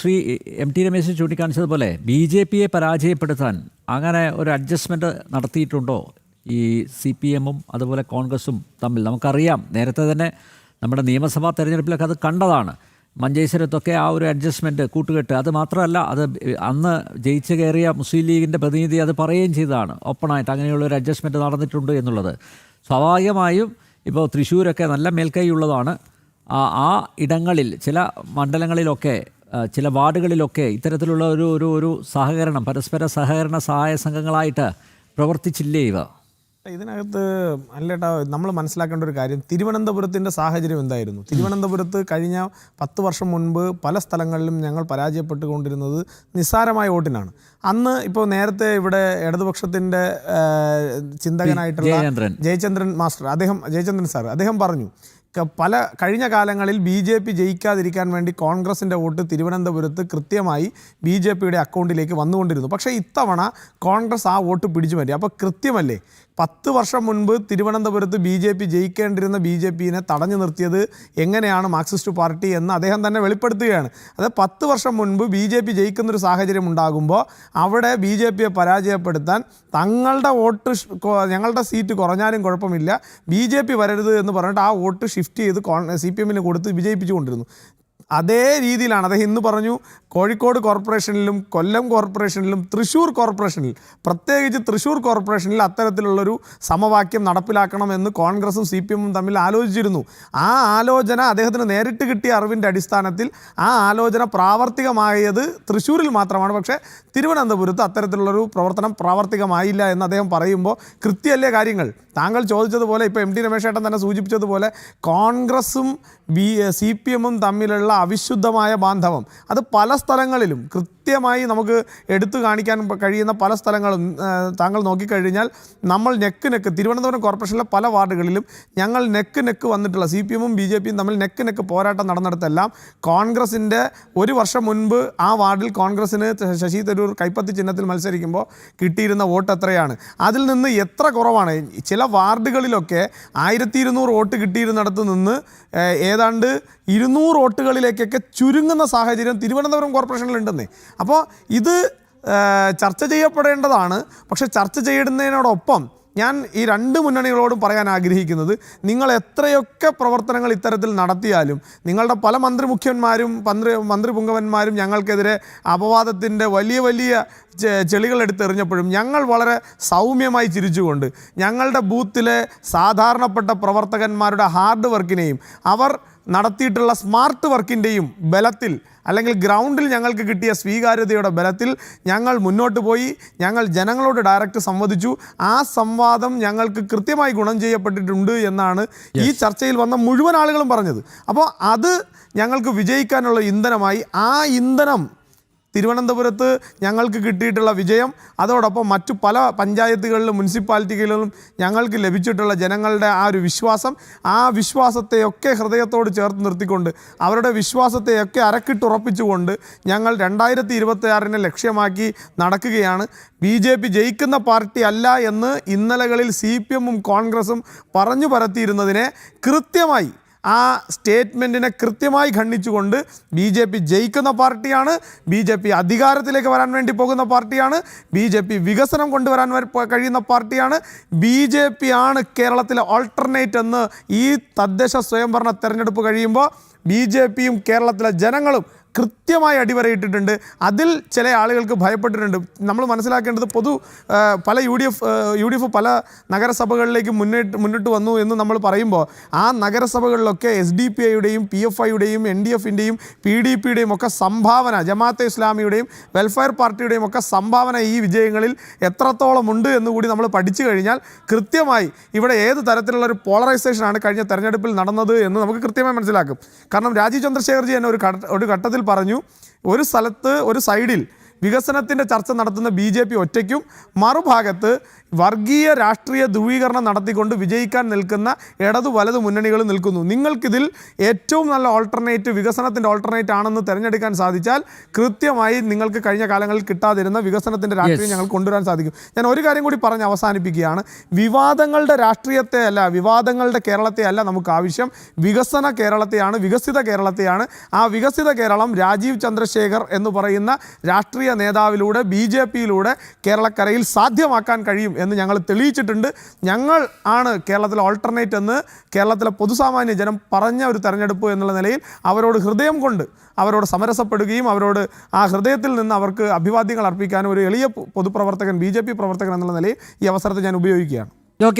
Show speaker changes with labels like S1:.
S1: Shri M T Ramesh ചൂണ്ടിക്കാണിച്ചതുപോലെ B J പിയെ പരാജയപ്പെടുത്താൻ അങ്ങനെ ഒരു അഡ്ജസ്റ്റ്മെൻറ്റ് നടത്തിയിട്ടുണ്ടോ ഈ സി പി എമ്മും അതുപോലെ കോൺഗ്രസും തമ്മിൽ? നമുക്കറിയാം, നേരത്തെ തന്നെ നമ്മുടെ നിയമസഭാ തെരഞ്ഞെടുപ്പിലൊക്കെ അത് കണ്ടതാണ്. മഞ്ചേശ്വരത്തൊക്കെ ആ ഒരു അഡ്ജസ്റ്റ്മെൻറ്റ് കൂട്ടുകെട്ട്, അത് മാത്രമല്ല, അത് അന്ന് ജയിച്ചു കയറിയ മുസ്ലിം ലീഗിൻ്റെ പ്രതിനിധി അത് പറയുകയും ചെയ്തതാണ് ഓപ്പണായിട്ട്, അങ്ങനെയുള്ളൊരു അഡ്ജസ്റ്റ്മെൻറ്റ് നടന്നിട്ടുണ്ട് എന്നുള്ളത്. സ്വാഭാവികമായും ഇപ്പോൾ തൃശ്ശൂരൊക്കെ നല്ല മേൽക്കൈയുള്ളതാണ്. ആ ഇടങ്ങളിൽ ചില മണ്ഡലങ്ങളിലൊക്കെ ചില വാർഡുകളിലൊക്കെ ഇത്തരത്തിലുള്ള ഒരു സഹകരണം, പരസ്പര സഹകരണ സഹായ സംഘങ്ങളായിട്ട് പ്രവർത്തിച്ചില്ലേ ഇവ?
S2: ഇതിനകത്ത് അല്ലേട്ടാ, നമ്മൾ മനസ്സിലാക്കേണ്ട ഒരു കാര്യം, തിരുവനന്തപുരത്തിൻ്റെ സാഹചര്യം എന്തായിരുന്നു? തിരുവനന്തപുരത്ത് കഴിഞ്ഞ 10 വർഷം മുൻപ് പല സ്ഥലങ്ങളിലും ഞങ്ങൾ പരാജയപ്പെട്ടുകൊണ്ടിരുന്നത് നിസ്സാരമായ വോട്ടിനാണ്. അന്ന് ഇപ്പോൾ നേരത്തെ ഇവിടെ ഇടതുപക്ഷത്തിൻ്റെ ചിന്തകനായിട്ടുള്ള ജയചന്ദ്രൻ മാസ്റ്റർ, ജയചന്ദ്രൻ സാർ അദ്ദേഹം പറഞ്ഞു, കഴിഞ്ഞ കാലങ്ങളിൽ ബി ജെ പി ജയിക്കാതിരിക്കാൻ വേണ്ടി കോൺഗ്രസിൻ്റെ വോട്ട് തിരുവനന്തപുരത്ത് കൃത്യമായി ബി ജെ പിയുടെ അക്കൗണ്ടിലേക്ക് വന്നുകൊണ്ടിരുന്നു. പക്ഷേ ഇത്തവണ കോൺഗ്രസ് ആ വോട്ട് പിടിച്ചു മാറ്റി. അപ്പോൾ കൃത്യമല്ലേ, 10 വർഷം മുൻപ് തിരുവനന്തപുരത്ത് ബി ജെ പി ജയിക്കേണ്ടിരുന്ന ബി ജെ പിനെ തടഞ്ഞു നിർത്തിയത് എങ്ങനെയാണ് മാർക്സിസ്റ്റ് പാർട്ടി എന്ന് അദ്ദേഹം തന്നെ വെളിപ്പെടുത്തുകയാണ്. അത് 10 വർഷം മുൻപ് ബി ജെ പി ജയിക്കുന്നൊരു സാഹചര്യം ഉണ്ടാകുമ്പോൾ അവിടെ ബി ജെ പിയെ പരാജയപ്പെടുത്താൻ തങ്ങളുടെ വോട്ട്, ഞങ്ങളുടെ സീറ്റ് കുറഞ്ഞാലും കുഴപ്പമില്ല, ബി ജെ പി വരരുത് എന്ന് പറഞ്ഞിട്ട് ആ വോട്ട് ഷിഫ്റ്റ് ചെയ്ത് സി പി എമ്മിന് കൊടുത്ത് വിജയിപ്പിച്ചുകൊണ്ടിരുന്നു. അതേ രീതിയിലാണ് അദ്ദേഹം ഇന്ന് പറഞ്ഞു, കോഴിക്കോട് കോർപ്പറേഷനിലും കൊല്ലം കോർപ്പറേഷനിലും തൃശ്ശൂർ കോർപ്പറേഷനിൽ, പ്രത്യേകിച്ച് തൃശ്ശൂർ കോർപ്പറേഷനിൽ അത്തരത്തിലുള്ളൊരു സമവാക്യം നടപ്പിലാക്കണമെന്ന് കോൺഗ്രസും സി പി എമ്മും തമ്മിൽ ആലോചിച്ചിരുന്നു. ആ ആലോചന അദ്ദേഹത്തിന് നേരിട്ട് കിട്ടിയ അറിവിൻ്റെ അടിസ്ഥാനത്തിൽ ആ ആലോചന പ്രാവർത്തികമായത് തൃശ്ശൂരിൽ മാത്രമാണ്. പക്ഷേ തിരുവനന്തപുരത്ത് അത്തരത്തിലുള്ളൊരു പ്രവർത്തനം പ്രാവർത്തികമായില്ല എന്ന് അദ്ദേഹം പറയുമ്പോൾ കൃത്യമല്ലേ കാര്യങ്ങൾ? താങ്കൾ ചോദിച്ചതുപോലെ, ഇപ്പോൾ എം ടി രമേശ് ചേട്ടൻ തന്നെ സൂചിപ്പിച്ചതുപോലെ, കോൺഗ്രസും സി പി എമ്മും തമ്മിലുള്ള അവിശുദ്ധമായ ബാന്ധവം അത് പല സ്ഥലങ്ങളിലും കൃത്യമായി നമുക്ക് എടുത്തു കാണിക്കാൻ കഴിയുന്ന പല സ്ഥലങ്ങളും താങ്കൾ നോക്കിക്കഴിഞ്ഞാൽ നമ്മൾ നെക്ക് തിരുവനന്തപുരം കോർപ്പറേഷനിലെ പല വാർഡുകളിലും ഞങ്ങൾ നെക്ക് വന്നിട്ടുള്ള സി പി എമ്മും ബി ജെ പിയും തമ്മിൽ നെക്ക് പോരാട്ടം നടന്നിടത്തെല്ലാം കോൺഗ്രസിൻ്റെ 1 വർഷം മുൻപ് ആ വാർഡിൽ കോൺഗ്രസിന് ശശി തരൂർ കൈപ്പത്തി ചിഹ്നത്തിൽ മത്സരിക്കുമ്പോൾ കിട്ടിയിരുന്ന വോട്ട് എത്രയാണ്? അതിൽ നിന്ന് എത്ര കുറവാണ്? ചില വാർഡുകളിലൊക്കെ 1200 വോട്ട് കിട്ടിയിരുന്നിടത്ത് നിന്ന് ഏതാണ്ട് 200 വോട്ടുകളിലേക്കൊക്കെ ചുരുങ്ങുന്ന സാഹചര്യം തിരുവനന്തപുരം കോർപ്പറേഷനിലുണ്ടെന്നേ. അപ്പോൾ ഇത് ചർച്ച ചെയ്യപ്പെടേണ്ടതാണ്. പക്ഷെ ചർച്ച ചെയ്യുന്നതിനോടൊപ്പം ഞാൻ ഈ 2 മുന്നണികളോടും പറയാൻ ആഗ്രഹിക്കുന്നത്, നിങ്ങൾ എത്രയൊക്കെ പ്രവർത്തനങ്ങൾ ഇത്തരത്തിൽ നടത്തിയാലും, നിങ്ങളുടെ പല മന്ത്രിമുഖ്യന്മാരും മന്ത്രിപുങ്കവന്മാരും ഞങ്ങൾക്കെതിരെ അപവാദത്തിൻ്റെ വലിയ ചെളികൾ എടുത്തെറിഞ്ഞപ്പോഴും ഞങ്ങൾ വളരെ സൗമ്യമായി ചിരിച്ചുകൊണ്ട് ഞങ്ങളുടെ ബൂത്തിലെ സാധാരണപ്പെട്ട പ്രവർത്തകന്മാരുടെ ഹാർഡ് വർക്കിനെയും അവർ നടത്തിയിട്ടുള്ള സ്മാർട്ട് വർക്കിൻ്റെയും ബലത്തിൽ, അല്ലെങ്കിൽ ഗ്രൗണ്ടിൽ ഞങ്ങൾക്ക് കിട്ടിയ സ്വീകാര്യതയുടെ ബലത്തിൽ ഞങ്ങൾ മുന്നോട്ട് പോയി. ഞങ്ങൾ ജനങ്ങളോട് ഡയറക്റ്റ് സംവദിച്ചു. ആ സംവാദം ഞങ്ങൾക്ക് കൃത്യമായി ഗുണം ചെയ്യപ്പെട്ടിട്ടുണ്ട് എന്നാണ് ഈ ചർച്ചയിൽ വന്ന മുഴുവൻ ആളുകളും പറഞ്ഞത്. അപ്പോൾ അത് ഞങ്ങൾക്ക് വിജയിക്കാനുള്ള ഇന്ധനമായി. ആ ഇന്ധനം തിരുവനന്തപുരത്ത് ഞങ്ങൾക്ക് കിട്ടിയിട്ടുള്ള വിജയം, അതോടൊപ്പം മറ്റു പല പഞ്ചായത്തുകളിലും മുനിസിപ്പാലിറ്റികളിലും ഞങ്ങൾക്ക് ലഭിച്ചിട്ടുള്ള ജനങ്ങളുടെ ആ ഒരു വിശ്വാസം, ആ വിശ്വാസത്തെയൊക്കെ ഹൃദയത്തോട് ചേർത്ത് നിർത്തിക്കൊണ്ട്, അവരുടെ വിശ്വാസത്തെയൊക്കെ അരക്കിട്ടുറപ്പിച്ചുകൊണ്ട് ഞങ്ങൾ 2026 ലക്ഷ്യമാക്കി നടക്കുകയാണ്. ബി ജെ പി ജയിക്കുന്ന പാർട്ടി അല്ല എന്ന് ഇന്നലകളിൽ സി പി എമ്മും കോൺഗ്രസും പറഞ്ഞു പരത്തിയിരുന്നതിനെ കൃത്യമായി, ആ സ്റ്റേറ്റ്മെൻറ്റിനെ കൃത്യമായി ഖണ്ഡിച്ചുകൊണ്ട് ബി ജെ പി ജയിക്കുന്ന പാർട്ടിയാണ്, ബി ജെ പി അധികാരത്തിലേക്ക് വരാൻ വേണ്ടി പോകുന്ന പാർട്ടിയാണ്, ബി ജെ പി വികസനം കൊണ്ടുവരാൻ കഴിയുന്ന പാർട്ടിയാണ്, ബി ജെ പി ആണ് കേരളത്തിലെ ഓൾട്ടർനേറ്റ് എന്ന് ഈ തദ്ദേശ സ്വയംഭരണ തെരഞ്ഞെടുപ്പ് കഴിയുമ്പോൾ ബി ജെ പിയും കേരളത്തിലെ ജനങ്ങളും കൃത്യമായി അടിവരയിട്ടിട്ടുണ്ട്. അതിൽ ചില ആളുകൾക്ക് ഭയപ്പെട്ടിട്ടുണ്ട്. നമ്മൾ മനസ്സിലാക്കേണ്ടത്, പല യു ഡി എഫ് പല നഗരസഭകളിലേക്ക് മുന്നിട്ട് വന്നു എന്ന് നമ്മൾ പറയുമ്പോൾ, ആ നഗരസഭകളിലൊക്കെ SDPIയുടെയും PFIയുടെയും NDFൻ്റെയും PDPയുടെയും ഒക്കെ സംഭാവന, ജമാഅത്തെ ഇസ്ലാമിയുടെയും വെൽഫെയർ പാർട്ടിയുടെയും ഒക്കെ സംഭാവന ഈ വിജയങ്ങളിൽ എത്രത്തോളം ഉണ്ട് എന്നുകൂടി നമ്മൾ പഠിച്ചു കഴിഞ്ഞാൽ കൃത്യമായി ഇവിടെ ഏത് തരത്തിലുള്ളൊരു പോളറൈസേഷനാണ് കഴിഞ്ഞ തെരഞ്ഞെടുപ്പിൽ നടന്നത് എന്ന് നമുക്ക് കൃത്യമായി മനസ്സിലാക്കും. കാരണം രാജീവ് ചന്ദ്രശേഖർജി തന്നെ ഒരു ഘട്ടത്തിൽ പറഞ്ഞു, ഒരു സ്ഥലത്ത് ഒരു സൈഡിൽ വികസനത്തിൻ്റെ ചർച്ച നടത്തുന്ന BJP ഒറ്റയ്ക്കും മറുഭാഗത്ത് വർഗീയ രാഷ്ട്രീയ ധ്രുവീകരണം നടത്തിക്കൊണ്ട് വിജയിക്കാൻ നിൽക്കുന്ന ഇടതു വലതു മുന്നണികൾ നിൽക്കുന്നു. നിങ്ങൾക്കിതിൽ ഏറ്റവും നല്ല ഓൾട്ടർനേറ്റ് വികസനത്തിൻ്റെ ഓൾട്ടർനേറ്റ് ആണെന്ന് തിരഞ്ഞെടുക്കാൻ സാധിച്ചാൽ കൃത്യമായി നിങ്ങൾക്ക് കഴിഞ്ഞ കാലങ്ങളിൽ കിട്ടാതിരുന്ന വികസനത്തിൻ്റെ രാഷ്ട്രീയം ഞങ്ങൾ കൊണ്ടുവരാൻ സാധിക്കും. ഞാൻ ഒരു കാര്യം കൂടി പറഞ്ഞ് അവസാനിപ്പിക്കുകയാണ്. വിവാദങ്ങളുടെ രാഷ്ട്രീയത്തെ അല്ല, വിവാദങ്ങളുടെ കേരളത്തെ അല്ല നമുക്ക് ആവശ്യം, വികസന കേരളത്തെയാണ്, വികസിത കേരളത്തെയാണ്. ആ വികസിത കേരളം രാജീവ് ചന്ദ്രശേഖർ എന്ന് പറയുന്ന രാഷ്ട്രീയ നേതാവിലൂടെ BJPയിലൂടെ കേരളക്കരയിൽ സാധ്യമാക്കാൻ കഴിയും എന്ന് ഞങ്ങൾ തെളിയിച്ചിട്ടുണ്ട്. ഞങ്ങൾ ആണ് കേരളത്തിലെ ഓൾട്ടർനേറ്റ് എന്ന് കേരളത്തിലെ പൊതുസാമാന്യ ജനം പറഞ്ഞ ഒരു തെരഞ്ഞെടുപ്പ് എന്നുള്ള നിലയിൽ അവരോട് ഹൃദയം കൊണ്ട് അവരോട് സമരസപ്പെടുകയും അവരോട് ആ ഹൃദയത്തിൽ നിന്ന് അവർക്ക് അഭിവാദ്യങ്ങൾ അർപ്പിക്കാനും ഒരു എളിയ പൊതുപ്രവർത്തകൻ BJP പ്രവർത്തകൻ എന്നുള്ള നിലയിൽ ഈ അവസരത്തെ ഞാൻ ഉപയോഗിക്കുകയാണ്.
S1: ഓക്കെ.